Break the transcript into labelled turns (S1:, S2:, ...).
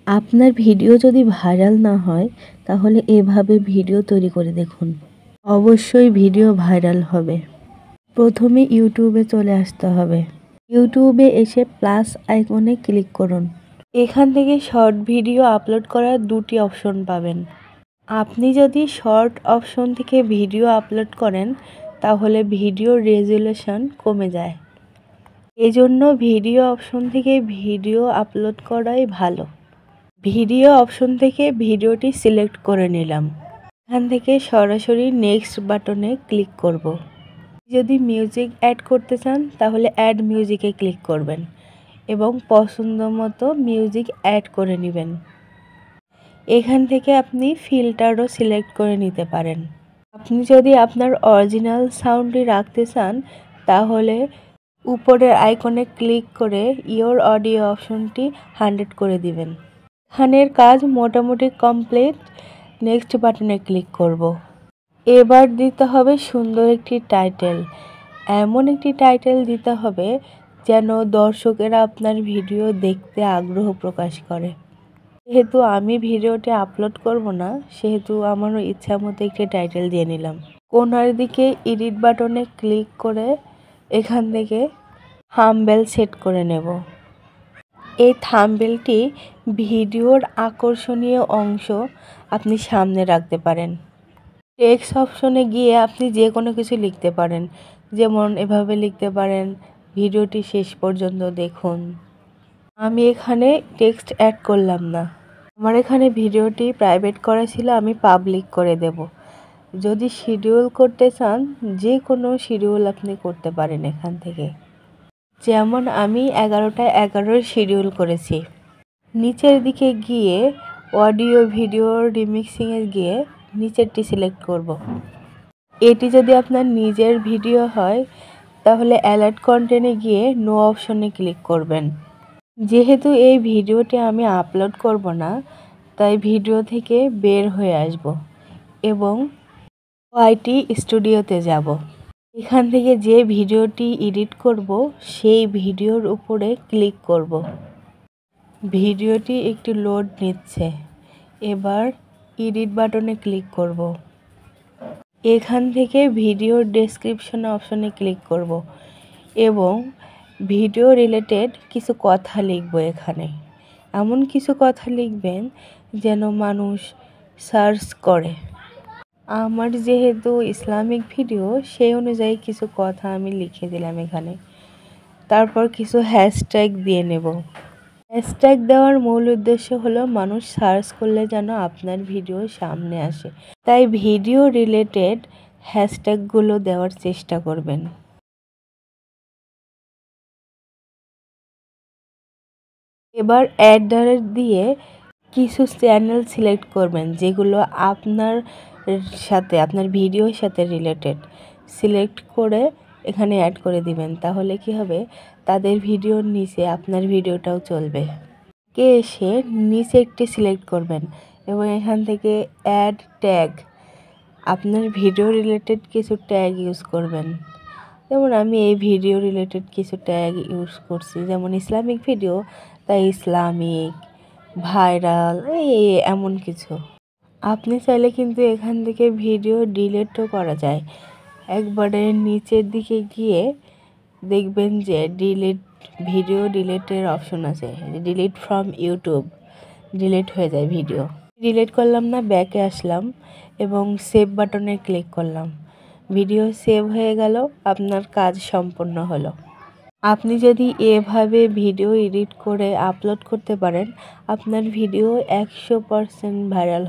S1: আপনার ভিডিও যদি ভাইরাল না হয় তাহলে এভাবে ভিডিও তৈরি করে দেখুন, অবশ্যই ভিডিও ভাইরাল হবে। প্রথমে ইউটিউবে চলে আসতে হবে। ইউটিউবে এসে প্লাস আইকনে ক্লিক করুন। এখান থেকে শর্ট ভিডিও আপলোড করার দুটি অপশন পাবেন। আপনি যদি শর্ট অপশন থেকে ভিডিও আপলোড করেন তাহলে ভিডিওর রেজুলেশন কমে যায়। এজন্য ভিডিও অপশন থেকে ভিডিও আপলোড করাই ভালো। ভিডিও অপশন থেকে ভিডিওটি সিলেক্ট করে নিলাম। এখান থেকে সরাসরি নেক্সট বাটনে ক্লিক করব। যদি মিউজিক অ্যাড করতে চান তাহলে অ্যাড মিউজিকে ক্লিক করবেন এবং পছন্দ মতো মিউজিক অ্যাড করে নেবেন। এখান থেকে আপনি ফিল্টারও সিলেক্ট করে নিতে পারেন। আপনি যদি আপনার অরিজিনাল সাউন্ডটি রাখতে চান তাহলে উপরের আইকনে ক্লিক করে ইওর অডিও অপশনটি 100 করে দিবেন। এখানের কাজ মোটামুটি কমপ্লিট। নেক্সট বাটনে ক্লিক করব। এবার দিতে হবে সুন্দর একটি টাইটেল। এমন একটি টাইটেল দিতে হবে যেন দর্শকেরা আপনার ভিডিও দেখতে আগ্রহ প্রকাশ করে। যেহেতু আমি ভিডিওটি আপলোড করব না সেহেতু আমারও ইচ্ছা মতো একটি টাইটেল দিয়ে নিলাম। কোণার দিকে এডিট বাটনে ক্লিক করে এখান থেকে থাম্বনেল সেট করে নেব। এই থাম্বনেলটি ভিডিওর আকর্ষণীয় অংশ আপনি সামনে রাখতে পারেন। টেক্সট অপশনে গিয়ে আপনি যে কোনো কিছু লিখতে পারেন, যেমন এভাবে লিখতে পারেন ভিডিওটি শেষ পর্যন্ত দেখুন। আমি এখানে টেক্সট অ্যাড করলাম না, আমার এখানে ভিডিওটি প্রাইভেট করা ছিল, আমি পাবলিক করে দেব। যদি শিডিউল করতে চান যে কোনো শিডিউল আপনি করতে পারেন এখান থেকে, যেমন আমি 11টায় 11 শিডিউল করেছি। নিচের দিকে গিয়ে অডিও ভিডিও রিমিক্সিংয়ে গিয়ে নিচেরটি সিলেক্ট করব। এটি যদি আপনার নিজের ভিডিও হয় তাহলে অ্যালার্ট কন্টেন্টে গিয়ে নো অপশনে ক্লিক করবেন। যেহেতু এই ভিডিওটি আমি আপলোড করব না তাই ভিডিও থেকে বের হয়ে আসব এবং ওয়াইটি স্টুডিওতে যাব। এখান থেকে যে ভিডিওটি এডিট করব সেই ভিডিওর উপরে ক্লিক করব। ভিডিওটি একটু লোড নিচ্ছে। এবার এডিট বাটনে ক্লিক করব। এখান থেকে ভিডিও ডেসক্রিপশন অপশনে ক্লিক করব এবং ভিডিও রিলেটেড কিছু কথা লিখব। এখানে এমন কিছু কথা লিখবেন যেন মানুষ সার্চ করে। আমার যেহেতু ইসলামিক ভিডিও সেই অনুযায়ী কিছু কথা আমি লিখে দিলাম এখানে। তারপর কিছু হ্যাশট্যাগ দিয়ে নেব। হ্যাশট্যাগ দেওয়ার মূল উদ্দেশ্য হলো মানুষ সার্চ করলে যেন আপনার ভিডিও সামনে আসে, তাই ভিডিও রিলেটেড হ্যাশট্যাগুলো দেওয়ার চেষ্টা করবেন। এবার অ্যাড দিয়ে কিছু চ্যানেল সিলেক্ট করবেন যেগুলো আপনার সাথে আপনার ভিডিওর সাথে রিলেটেড। সিলেক্ট করে এখানে অ্যাড করে দিবেন, তাহলে কি হবে তাদের ভিডিওর নিচে আপনার ভিডিওটাও চলবে। এসে নিচে একটি সিলেক্ট করবেন এবং এখান থেকে অ্যাড ট্যাগ, আপনার ভিডিও রিলেটেড কিছু ট্যাগ ইউজ করবেন। যেমন আমি এই ভিডিও রিলেটেড কিছু ট্যাগ ইউজ করছি, যেমন ইসলামিক ভিডিও তাই ইসলামিক, ভাইরাল, এমন কিছু। আপনি চাইলে কিন্তু এখান থেকে ভিডিও ডিলিটও করা যায়। একবারে নিচের দিকে গিয়ে দেখবেন যে ভিডিও ডিলিটের অপশন আছে, ডিলিট ফ্রম ইউটিউব, ডিলিট হয়ে যায় ভিডিও। ডিলিট করলাম না, ব্যাকে আসলাম এবং সেভ বাটনে ক্লিক করলাম। ভিডিও সেভ হয়ে গেল, আপনার কাজ সম্পন্ন হলো। আপনি যদি এভাবে ভিডিও এডিট করে আপলোড করতে পারেন আপনার ভিডিও 100% ভাইরাল